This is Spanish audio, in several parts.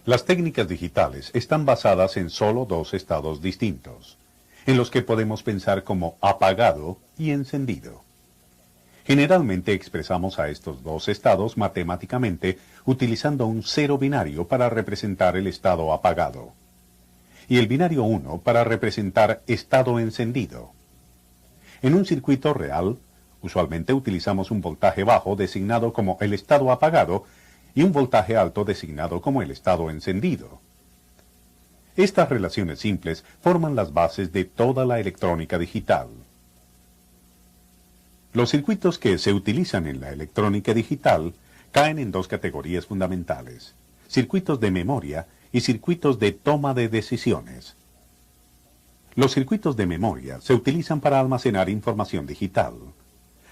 Las técnicas digitales están basadas en solo dos estados distintos, en los que podemos pensar como apagado y encendido. Generalmente expresamos a estos dos estados matemáticamente utilizando un cero binario para representar el estado apagado y el binario 1 para representar estado encendido. En un circuito real, usualmente utilizamos un voltaje bajo designado como el estado apagado y un voltaje alto designado como el estado encendido. Estas relaciones simples forman las bases de toda la electrónica digital. Los circuitos que se utilizan en la electrónica digital caen en dos categorías fundamentales: circuitos de memoria y circuitos de toma de decisiones. Los circuitos de memoria se utilizan para almacenar información digital.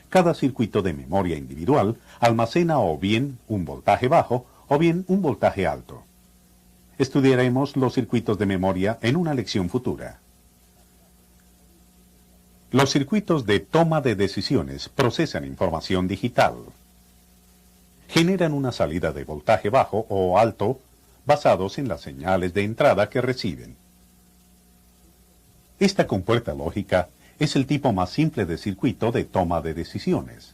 Cada circuito de memoria individual almacena o bien un voltaje bajo o bien un voltaje alto. Estudiaremos los circuitos de memoria en una lección futura. Los circuitos de toma de decisiones procesan información digital. Generan una salida de voltaje bajo o alto basados en las señales de entrada que reciben. Esta compuerta lógica es el tipo más simple de circuito de toma de decisiones.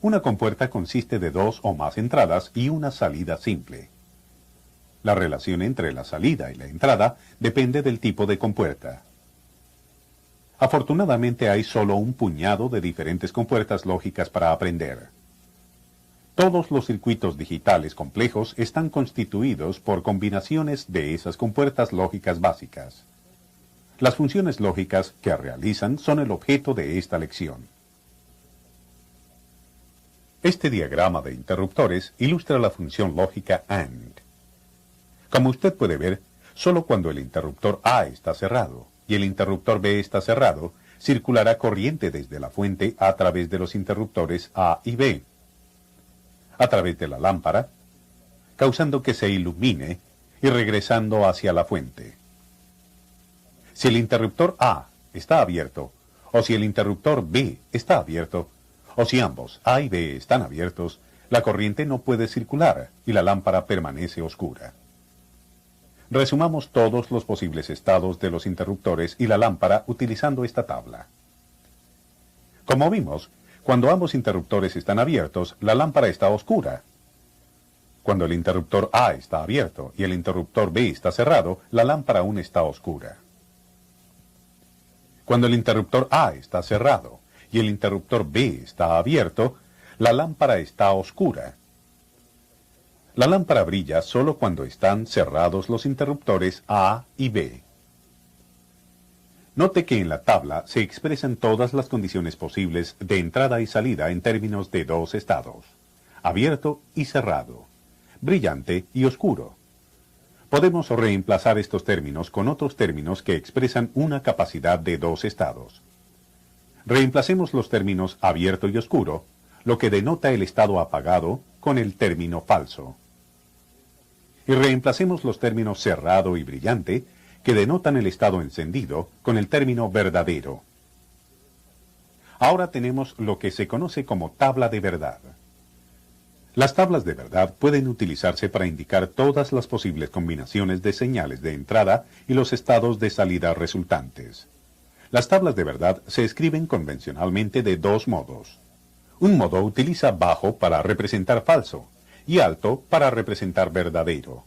Una compuerta consiste de dos o más entradas y una salida simple. La relación entre la salida y la entrada depende del tipo de compuerta. Afortunadamente hay solo un puñado de diferentes compuertas lógicas para aprender. Todos los circuitos digitales complejos están constituidos por combinaciones de esas compuertas lógicas básicas. Las funciones lógicas que realizan son el objeto de esta lección. Este diagrama de interruptores ilustra la función lógica AND. Como usted puede ver, solo cuando el interruptor A está cerrado y el interruptor B está cerrado, circulará corriente desde la fuente a través de los interruptores A y B, a través de la lámpara, causando que se ilumine y regresando hacia la fuente. Si el interruptor A está abierto, o si el interruptor B está abierto, o si ambos A y B están abiertos, la corriente no puede circular y la lámpara permanece oscura. Resumamos todos los posibles estados de los interruptores y la lámpara utilizando esta tabla. Como vimos, cuando ambos interruptores están abiertos, la lámpara está oscura. Cuando el interruptor A está abierto y el interruptor B está cerrado, la lámpara aún está oscura. Cuando el interruptor A está cerrado y el interruptor B está abierto, la lámpara está oscura. La lámpara brilla solo cuando están cerrados los interruptores A y B. Note que en la tabla se expresan todas las condiciones posibles de entrada y salida en términos de dos estados: abierto y cerrado, brillante y oscuro. Podemos reemplazar estos términos con otros términos que expresan una capacidad de dos estados. Reemplacemos los términos abierto y oscuro, lo que denota el estado apagado, con el término falso. Y reemplacemos los términos cerrado y brillante, que denotan el estado encendido, con el término verdadero. Ahora tenemos lo que se conoce como tabla de verdad. Las tablas de verdad pueden utilizarse para indicar todas las posibles combinaciones de señales de entrada y los estados de salida resultantes. Las tablas de verdad se escriben convencionalmente de dos modos. Un modo utiliza bajo para representar falso y alto para representar verdadero.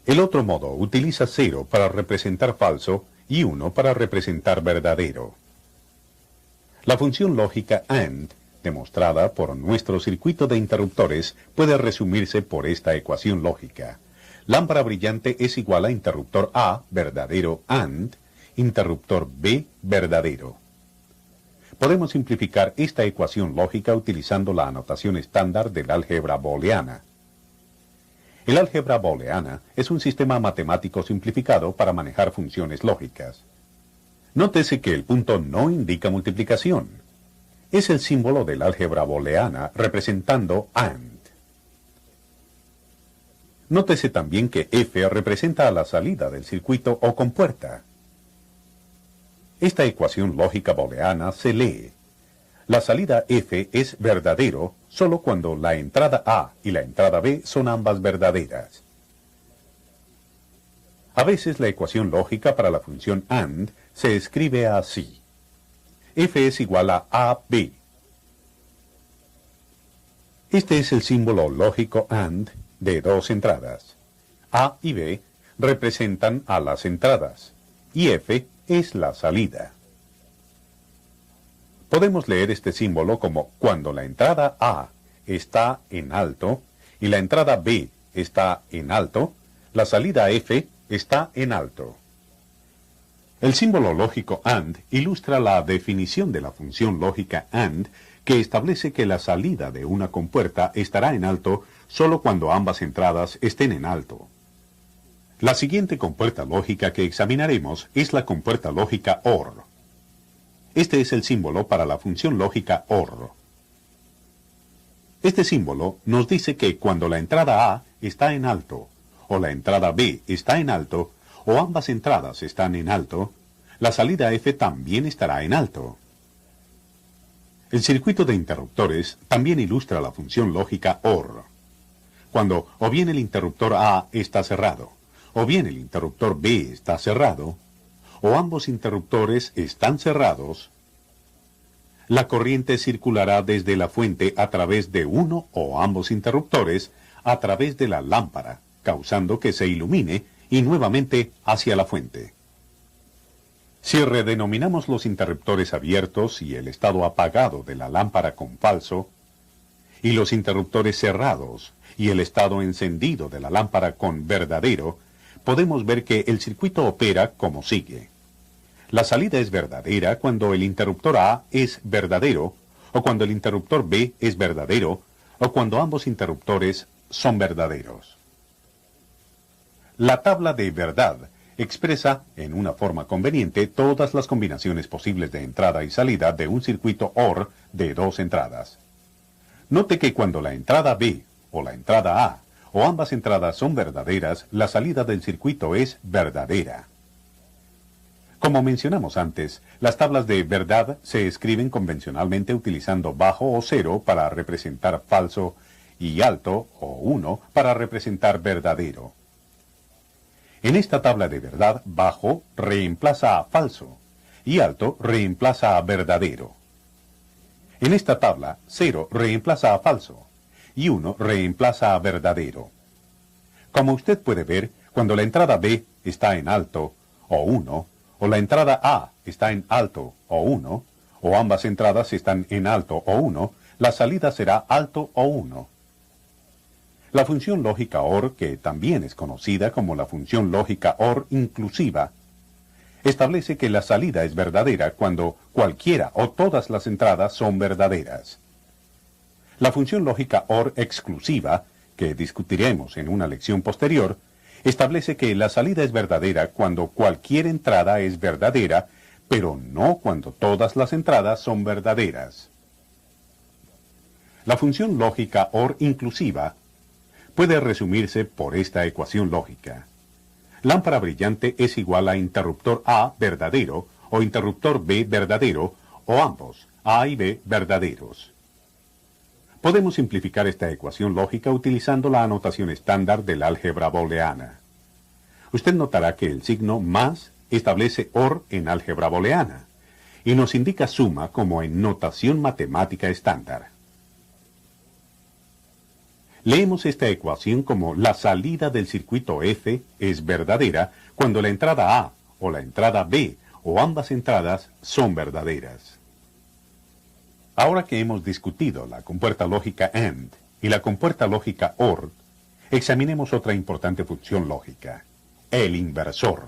El otro modo utiliza 0 para representar falso y 1 para representar verdadero. La función lógica AND, demostrada por nuestro circuito de interruptores, puede resumirse por esta ecuación lógica. Lámpara brillante es igual a interruptor A, verdadero, AND, interruptor B, verdadero. Podemos simplificar esta ecuación lógica utilizando la anotación estándar del álgebra booleana. El álgebra booleana es un sistema matemático simplificado para manejar funciones lógicas. Nótese que el punto no indica multiplicación. Es el símbolo del álgebra booleana representando AND. Nótese también que F representa a la salida del circuito o compuerta. Esta ecuación lógica booleana se lee: la salida F es verdadero solo cuando la entrada A y la entrada B son ambas verdaderas. A veces la ecuación lógica para la función AND se escribe así. F es igual a AB. Este es el símbolo lógico AND de dos entradas. A y B representan a las entradas, y F es la salida. Podemos leer este símbolo como cuando la entrada A está en alto y la entrada B está en alto, la salida F está en alto. El símbolo lógico AND ilustra la definición de la función lógica AND que establece que la salida de una compuerta estará en alto solo cuando ambas entradas estén en alto. La siguiente compuerta lógica que examinaremos es la compuerta lógica OR. Este es el símbolo para la función lógica OR. Este símbolo nos dice que cuando la entrada A está en alto, o la entrada B está en alto, o ambas entradas están en alto, la salida F también estará en alto. El circuito de interruptores también ilustra la función lógica OR. Cuando o bien el interruptor A está cerrado, o bien el interruptor B está cerrado, o ambos interruptores están cerrados, la corriente circulará desde la fuente a través de uno o ambos interruptores a través de la lámpara, causando que se ilumine y nuevamente hacia la fuente. Si redenominamos los interruptores abiertos y el estado apagado de la lámpara con falso, y los interruptores cerrados y el estado encendido de la lámpara con verdadero, podemos ver que el circuito opera como sigue. La salida es verdadera cuando el interruptor A es verdadero, o cuando el interruptor B es verdadero, o cuando ambos interruptores son verdaderos. La tabla de verdad expresa, en una forma conveniente, todas las combinaciones posibles de entrada y salida de un circuito OR de dos entradas. Note que cuando la entrada B o la entrada A o ambas entradas son verdaderas, la salida del circuito es verdadera. Como mencionamos antes, las tablas de verdad se escriben convencionalmente utilizando bajo o cero para representar falso y alto o 1 para representar verdadero. En esta tabla de verdad, bajo reemplaza a falso y alto reemplaza a verdadero. En esta tabla, 0 reemplaza a falso y 1 reemplaza a verdadero. Como usted puede ver, cuando la entrada B está en alto o 1, o la entrada A está en alto o 1, o ambas entradas están en alto o 1, la salida será alto o 1. La función lógica OR, que también es conocida como la función lógica OR inclusiva, establece que la salida es verdadera cuando cualquiera o todas las entradas son verdaderas. La función lógica OR exclusiva, que discutiremos en una lección posterior, establece que la salida es verdadera cuando cualquier entrada es verdadera, pero no cuando todas las entradas son verdaderas. La función lógica OR inclusiva puede resumirse por esta ecuación lógica. Lámpara brillante es igual a interruptor A verdadero o interruptor B verdadero o ambos, A y B verdaderos. Podemos simplificar esta ecuación lógica utilizando la anotación estándar del álgebra booleana. Usted notará que el signo más establece OR en álgebra booleana y nos indica suma como en notación matemática estándar. Leemos esta ecuación como la salida del circuito F es verdadera cuando la entrada A o la entrada B o ambas entradas son verdaderas. Ahora que hemos discutido la compuerta lógica AND y la compuerta lógica OR, examinemos otra importante función lógica, el inversor.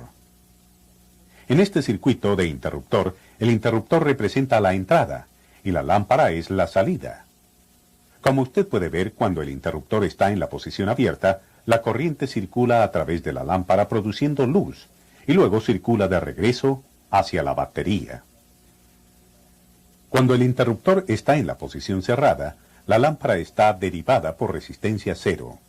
En este circuito de interruptor, el interruptor representa la entrada y la lámpara es la salida. Como usted puede ver, cuando el interruptor está en la posición abierta, la corriente circula a través de la lámpara produciendo luz y luego circula de regreso hacia la batería. Cuando el interruptor está en la posición cerrada, la lámpara está derivada por resistencia cero.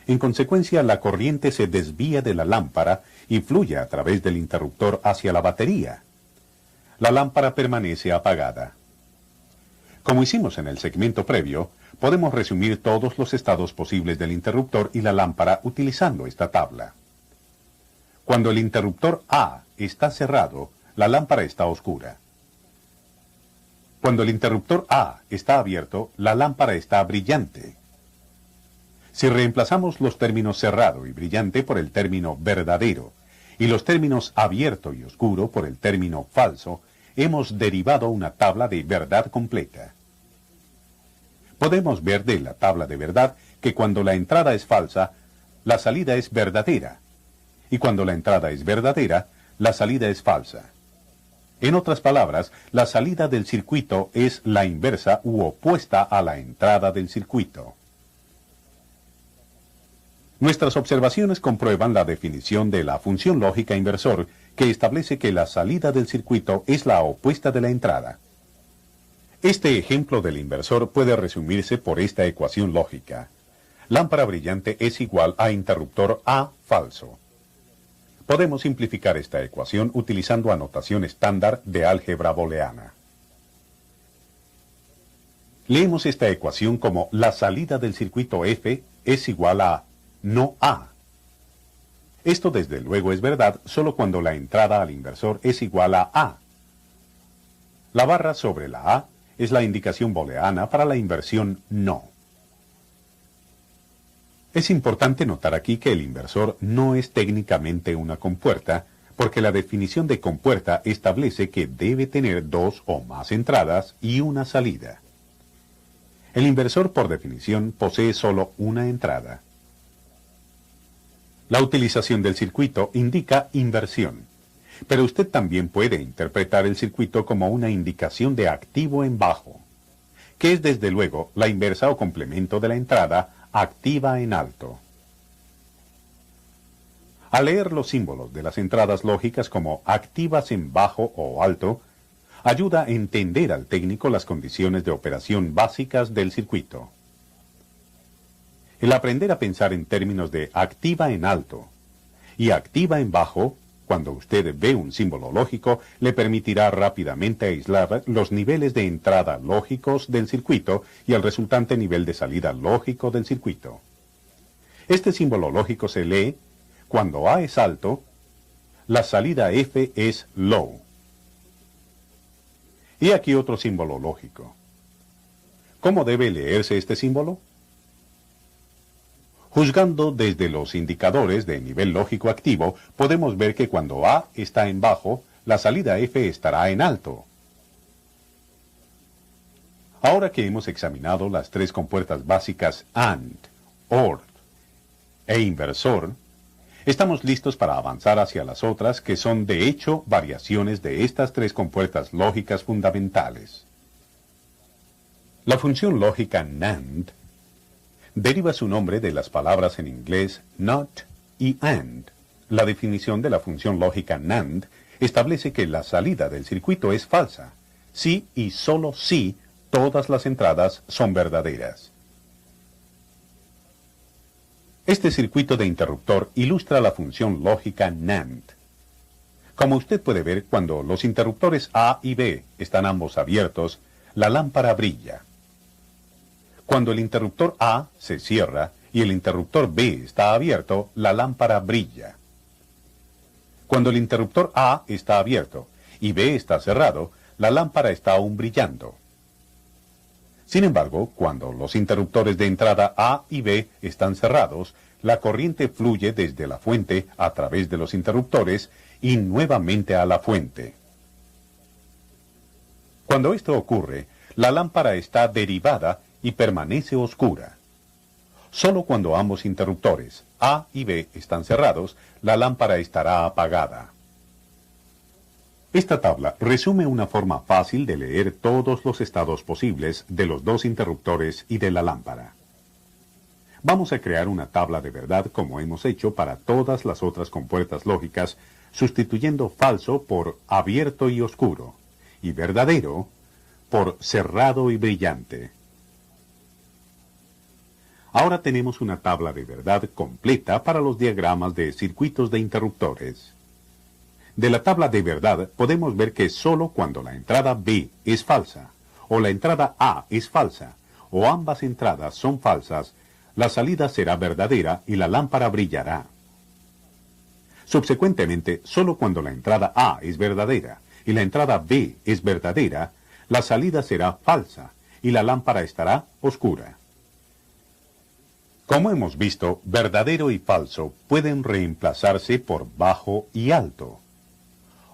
En consecuencia, la corriente se desvía de la lámpara y fluye a través del interruptor hacia la batería. La lámpara permanece apagada. Como hicimos en el segmento previo, podemos resumir todos los estados posibles del interruptor y la lámpara utilizando esta tabla. Cuando el interruptor A está cerrado, la lámpara está oscura. Cuando el interruptor A está abierto, la lámpara está brillante. Si reemplazamos los términos cerrado y brillante por el término verdadero, y los términos abierto y oscuro por el término falso, hemos derivado una tabla de verdad completa. Podemos ver de la tabla de verdad que cuando la entrada es falsa, la salida es verdadera, y cuando la entrada es verdadera, la salida es falsa. En otras palabras, la salida del circuito es la inversa u opuesta a la entrada del circuito. Nuestras observaciones comprueban la definición de la función lógica inversor, que establece que la salida del circuito es la opuesta de la entrada. Este ejemplo del inversor puede resumirse por esta ecuación lógica. Lámpara brillante es igual a interruptor A falso. Podemos simplificar esta ecuación utilizando anotación estándar de álgebra booleana. Leemos esta ecuación como la salida del circuito F es igual a no A. Esto desde luego es verdad solo cuando la entrada al inversor es igual a A. La barra sobre la A es la indicación booleana para la inversión no. Es importante notar aquí que el inversor no es técnicamente una compuerta, porque la definición de compuerta establece que debe tener dos o más entradas y una salida. El inversor, por definición, posee solo una entrada. La utilización del circuito indica inversión, pero usted también puede interpretar el circuito como una indicación de activo en bajo, que es desde luego la inversa o complemento de la entrada activa en alto. Al leer los símbolos de las entradas lógicas como activas en bajo o alto, ayuda a entender al técnico las condiciones de operación básicas del circuito. El aprender a pensar en términos de activa en alto y activa en bajo, cuando usted ve un símbolo lógico, le permitirá rápidamente aislar los niveles de entrada lógicos del circuito y el resultante nivel de salida lógico del circuito. Este símbolo lógico se lee: cuando A es alto, la salida F es low. Y aquí otro símbolo lógico. ¿Cómo debe leerse este símbolo? Juzgando desde los indicadores de nivel lógico activo, podemos ver que cuando A está en bajo, la salida F estará en alto. Ahora que hemos examinado las tres compuertas básicas AND, OR e inversor, estamos listos para avanzar hacia las otras que son de hecho variaciones de estas tres compuertas lógicas fundamentales. La función lógica NAND deriva su nombre de las palabras en inglés not y and. La definición de la función lógica NAND establece que la salida del circuito es falsa, si y solo si todas las entradas son verdaderas. Este circuito de interruptor ilustra la función lógica NAND. Como usted puede ver, cuando los interruptores A y B están ambos abiertos, la lámpara brilla. Cuando el interruptor A se cierra y el interruptor B está abierto, la lámpara brilla. Cuando el interruptor A está abierto y B está cerrado, la lámpara está aún brillando. Sin embargo, cuando los interruptores de entrada A y B están cerrados, la corriente fluye desde la fuente a través de los interruptores y nuevamente a la fuente. Cuando esto ocurre, la lámpara está derivada y permanece oscura. Solo cuando ambos interruptores, A y B, están cerrados, la lámpara estará apagada. Esta tabla resume una forma fácil de leer todos los estados posibles de los dos interruptores y de la lámpara. Vamos a crear una tabla de verdad como hemos hecho para todas las otras compuertas lógicas, sustituyendo falso por abierto y oscuro, y verdadero por cerrado y brillante. Ahora tenemos una tabla de verdad completa para los diagramas de circuitos de interruptores. De la tabla de verdad podemos ver que solo cuando la entrada B es falsa, o la entrada A es falsa, o ambas entradas son falsas, la salida será verdadera y la lámpara brillará. Subsecuentemente, solo cuando la entrada A es verdadera y la entrada B es verdadera, la salida será falsa y la lámpara estará oscura. Como hemos visto, verdadero y falso pueden reemplazarse por bajo y alto,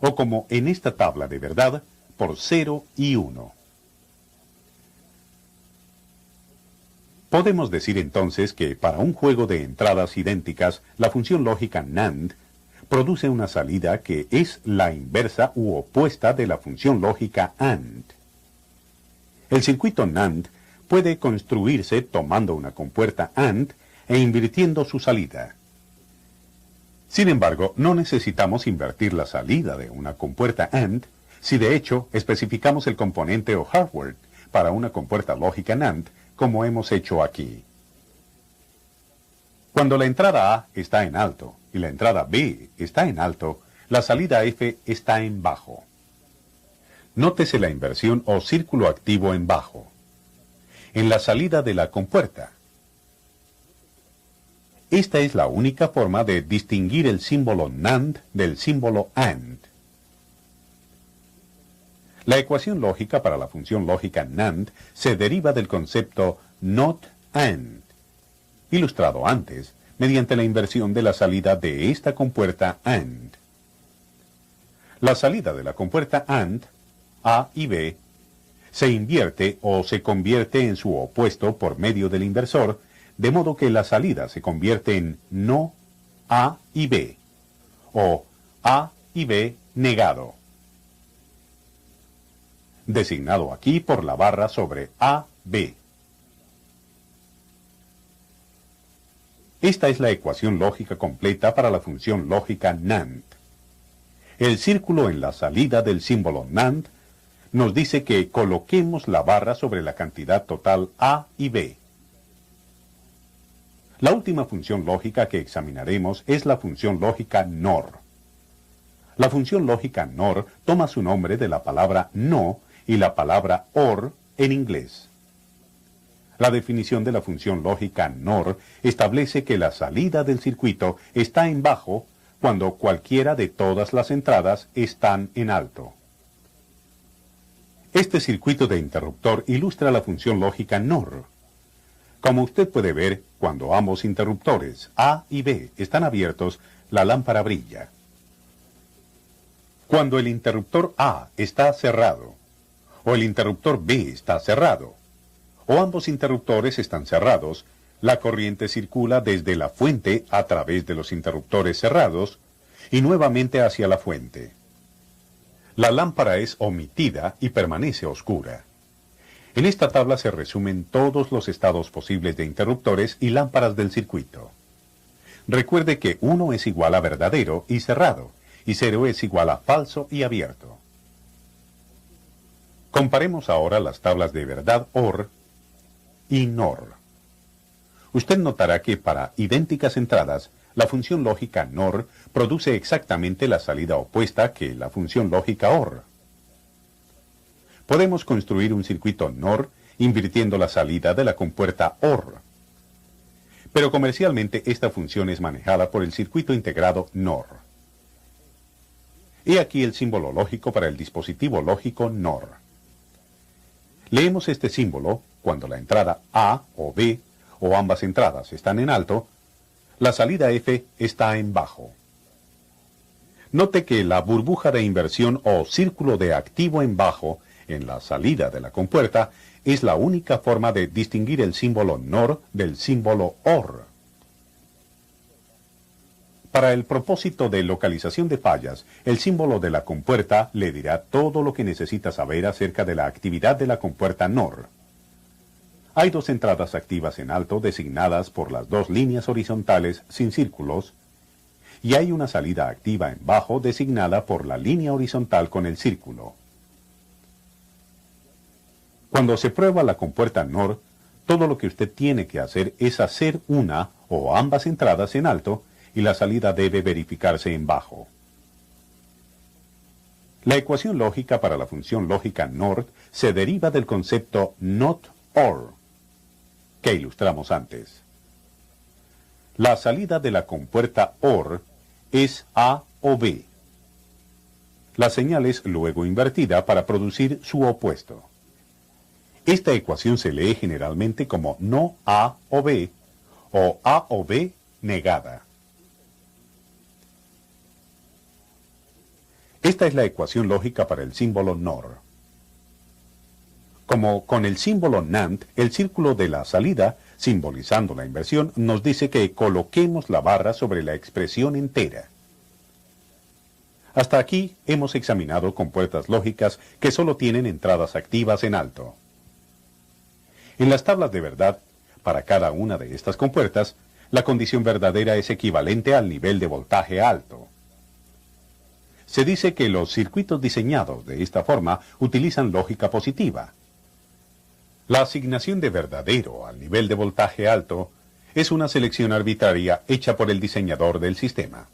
o como en esta tabla de verdad, por 0 y 1. Podemos decir entonces que para un juego de entradas idénticas, la función lógica NAND produce una salida que es la inversa u opuesta de la función lógica AND. El circuito NAND puede construirse tomando una compuerta AND e invirtiendo su salida. Sin embargo, no necesitamos invertir la salida de una compuerta AND si de hecho especificamos el componente o hardware para una compuerta lógica NAND, como hemos hecho aquí. Cuando la entrada A está en alto y la entrada B está en alto, la salida F está en bajo. Nótese la inversión o círculo activo en bajo. En la salida de la compuerta. Esta es la única forma de distinguir el símbolo NAND del símbolo AND. La ecuación lógica para la función lógica NAND se deriva del concepto NOT AND, ilustrado antes mediante la inversión de la salida de esta compuerta AND. La salida de la compuerta AND, A y B, se invierte o se convierte en su opuesto por medio del inversor, de modo que la salida se convierte en no A y B, o A y B negado, designado aquí por la barra sobre AB. Esta es la ecuación lógica completa para la función lógica NAND. El círculo en la salida del símbolo NAND nos dice que coloquemos la barra sobre la cantidad total A y B. La última función lógica que examinaremos es la función lógica NOR. La función lógica NOR toma su nombre de la palabra no y la palabra OR en inglés. La definición de la función lógica NOR establece que la salida del circuito está en bajo cuando cualquiera de todas las entradas están en alto. Este circuito de interruptor ilustra la función lógica NOR. Como usted puede ver, cuando ambos interruptores, A y B, están abiertos, la lámpara brilla. Cuando el interruptor A está cerrado, o el interruptor B está cerrado, o ambos interruptores están cerrados, la corriente circula desde la fuente a través de los interruptores cerrados y nuevamente hacia la fuente. La lámpara es omitida y permanece oscura. En esta tabla se resumen todos los estados posibles de interruptores y lámparas del circuito. Recuerde que 1 es igual a verdadero y cerrado, y 0 es igual a falso y abierto. Comparemos ahora las tablas de verdad OR y NOR. Usted notará que para idénticas entradas, la función lógica NOR produce exactamente la salida opuesta que la función lógica OR. Podemos construir un circuito NOR invirtiendo la salida de la compuerta OR. Pero comercialmente esta función es manejada por el circuito integrado NOR. He aquí el símbolo lógico para el dispositivo lógico NOR. Leemos este símbolo cuando la entrada A o B o ambas entradas están en alto, la salida F está en bajo. Note que la burbuja de inversión o círculo de activo en bajo en la salida de la compuerta es la única forma de distinguir el símbolo NOR del símbolo OR. Para el propósito de localización de fallas, el símbolo de la compuerta le dirá todo lo que necesita saber acerca de la actividad de la compuerta NOR. Hay dos entradas activas en alto designadas por las dos líneas horizontales sin círculos, y hay una salida activa en bajo designada por la línea horizontal con el círculo. Cuando se prueba la compuerta NOR, todo lo que usted tiene que hacer es hacer una o ambas entradas en alto y la salida debe verificarse en bajo. La ecuación lógica para la función lógica NOR se deriva del concepto NOT OR, que ilustramos antes. La salida de la compuerta OR es A o B. La señal es luego invertida para producir su opuesto. Esta ecuación se lee generalmente como no A o B, o A o B negada. Esta es la ecuación lógica para el símbolo NOR. Como con el símbolo NAND, el círculo de la salida, simbolizando la inversión, nos dice que coloquemos la barra sobre la expresión entera. Hasta aquí hemos examinado compuertas lógicas que solo tienen entradas activas en alto. En las tablas de verdad, para cada una de estas compuertas, la condición verdadera es equivalente al nivel de voltaje alto. Se dice que los circuitos diseñados de esta forma utilizan lógica positiva. La asignación de verdadero al nivel de voltaje alto es una selección arbitraria hecha por el diseñador del sistema.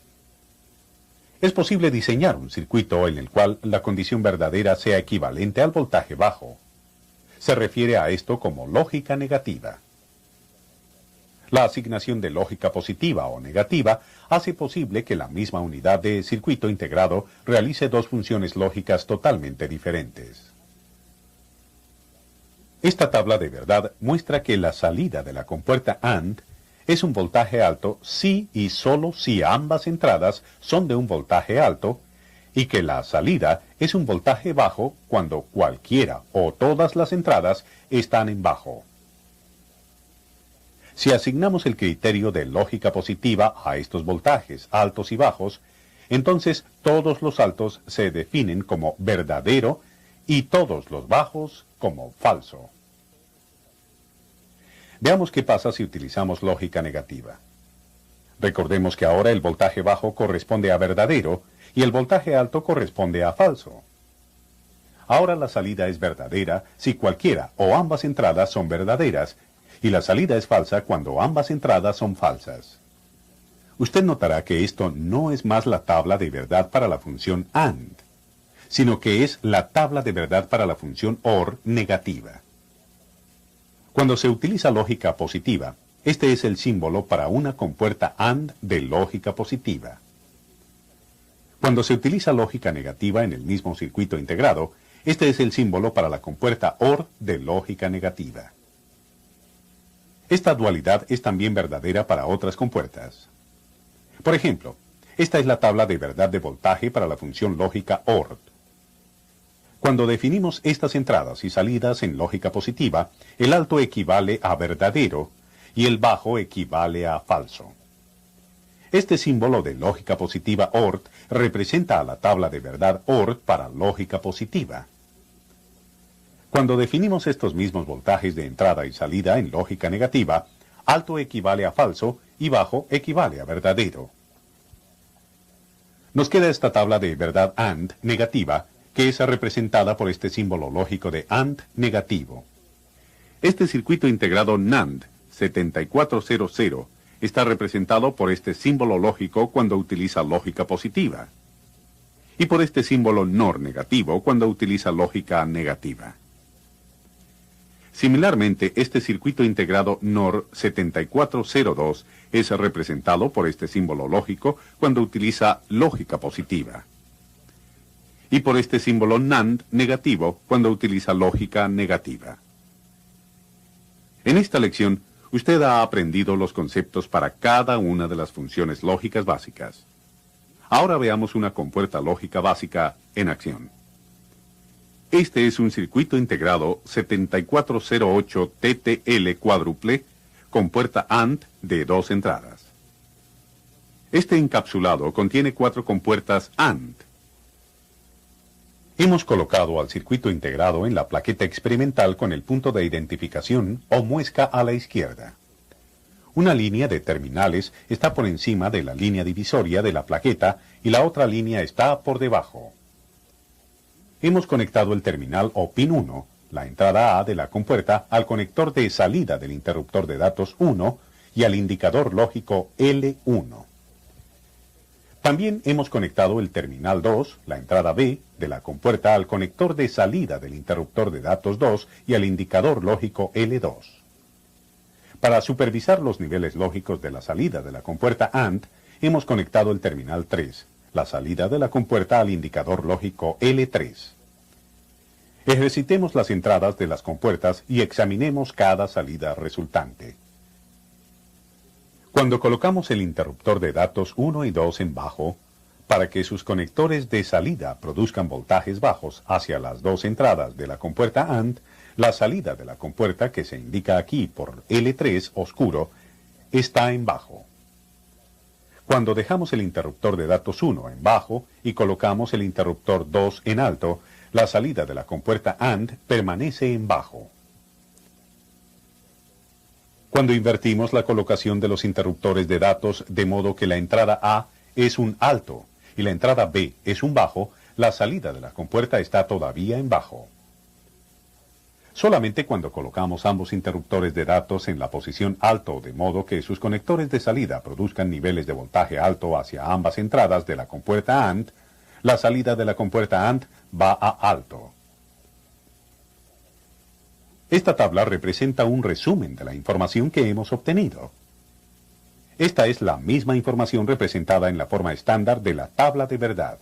Es posible diseñar un circuito en el cual la condición verdadera sea equivalente al voltaje bajo. Se refiere a esto como lógica negativa. La asignación de lógica positiva o negativa hace posible que la misma unidad de circuito integrado realice dos funciones lógicas totalmente diferentes. Esta tabla de verdad muestra que la salida de la compuerta AND es un voltaje alto si y solo si ambas entradas son de un voltaje alto, y que la salida es un voltaje bajo cuando cualquiera o todas las entradas están en bajo. Si asignamos el criterio de lógica positiva a estos voltajes altos y bajos, entonces todos los altos se definen como verdadero y todos los bajos como falso. Veamos qué pasa si utilizamos lógica negativa. Recordemos que ahora el voltaje bajo corresponde a verdadero y el voltaje alto corresponde a falso. Ahora la salida es verdadera si cualquiera o ambas entradas son verdaderas, y la salida es falsa cuando ambas entradas son falsas. Usted notará que esto no es más la tabla de verdad para la función AND, sino que es la tabla de verdad para la función OR negativa. Cuando se utiliza lógica positiva, este es el símbolo para una compuerta AND de lógica positiva. Cuando se utiliza lógica negativa en el mismo circuito integrado, este es el símbolo para la compuerta OR de lógica negativa. Esta dualidad es también verdadera para otras compuertas. Por ejemplo, esta es la tabla de verdad de voltaje para la función lógica OR. Cuando definimos estas entradas y salidas en lógica positiva, el alto equivale a verdadero y el bajo equivale a falso. Este símbolo de lógica positiva OR representa a la tabla de verdad OR para lógica positiva. Cuando definimos estos mismos voltajes de entrada y salida en lógica negativa, alto equivale a falso y bajo equivale a verdadero. Nos queda esta tabla de verdad AND negativa, que es representada por este símbolo lógico de AND negativo. Este circuito integrado NAND 7400 está representado por este símbolo lógico cuando utiliza lógica positiva, y por este símbolo NOR negativo cuando utiliza lógica negativa. Similarmente, este circuito integrado NOR 7402 es representado por este símbolo lógico cuando utiliza lógica positiva, y por este símbolo NAND negativo cuando utiliza lógica negativa. En esta lección, usted ha aprendido los conceptos para cada una de las funciones lógicas básicas. Ahora veamos una compuerta lógica básica en acción. Este es un circuito integrado 7408 TTL cuádruple con puerta AND de 2 entradas. Este encapsulado contiene 4 compuertas AND. Hemos colocado al circuito integrado en la plaqueta experimental con el punto de identificación o muesca a la izquierda. Una línea de terminales está por encima de la línea divisoria de la plaqueta y la otra línea está por debajo. Hemos conectado el terminal o pin 1, la entrada A de la compuerta, al conector de salida del interruptor de datos 1 y al indicador lógico L1. También hemos conectado el terminal 2, la entrada B, de la compuerta al conector de salida del interruptor de datos 2 y al indicador lógico L2. Para supervisar los niveles lógicos de la salida de la compuerta AND, hemos conectado el terminal 3, la salida de la compuerta, al indicador lógico L3. Ejercitemos las entradas de las compuertas y examinemos cada salida resultante. Cuando colocamos el interruptor de datos 1 y 2 en bajo, para que sus conectores de salida produzcan voltajes bajos hacia las dos entradas de la compuerta AND, la salida de la compuerta, que se indica aquí por L3 oscuro, está en bajo. Cuando dejamos el interruptor de datos 1 en bajo y colocamos el interruptor 2 en alto, la salida de la compuerta AND permanece en bajo. Cuando invertimos la colocación de los interruptores de datos de modo que la entrada A es un alto y la entrada B es un bajo, la salida de la compuerta está todavía en bajo. Solamente cuando colocamos ambos interruptores de datos en la posición alto de modo que sus conectores de salida produzcan niveles de voltaje alto hacia ambas entradas de la compuerta AND, la salida de la compuerta AND va a alto. Esta tabla representa un resumen de la información que hemos obtenido. Esta es la misma información representada en la forma estándar de la tabla de verdad.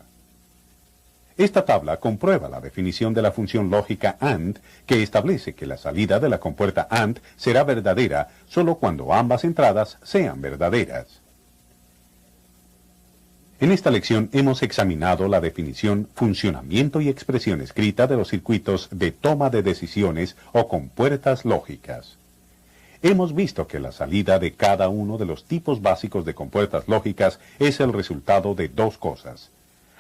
Esta tabla comprueba la definición de la función lógica AND, que establece que la salida de la compuerta AND será verdadera solo cuando ambas entradas sean verdaderas. En esta lección hemos examinado la definición, funcionamiento y expresión escrita de los circuitos de toma de decisiones o compuertas lógicas. Hemos visto que la salida de cada uno de los tipos básicos de compuertas lógicas es el resultado de dos cosas: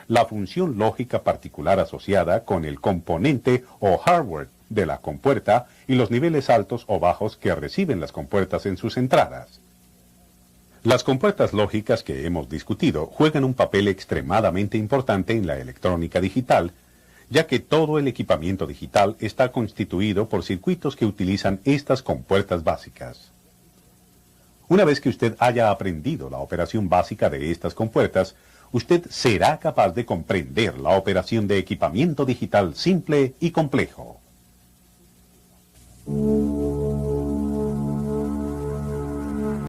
la función lógica particular asociada con el componente o hardware de la compuerta y los niveles altos o bajos que reciben las compuertas en sus entradas. Las compuertas lógicas que hemos discutido juegan un papel extremadamente importante en la electrónica digital, ya que todo el equipamiento digital está constituido por circuitos que utilizan estas compuertas básicas. Una vez que usted haya aprendido la operación básica de estas compuertas, usted será capaz de comprender la operación de equipamiento digital simple y complejo.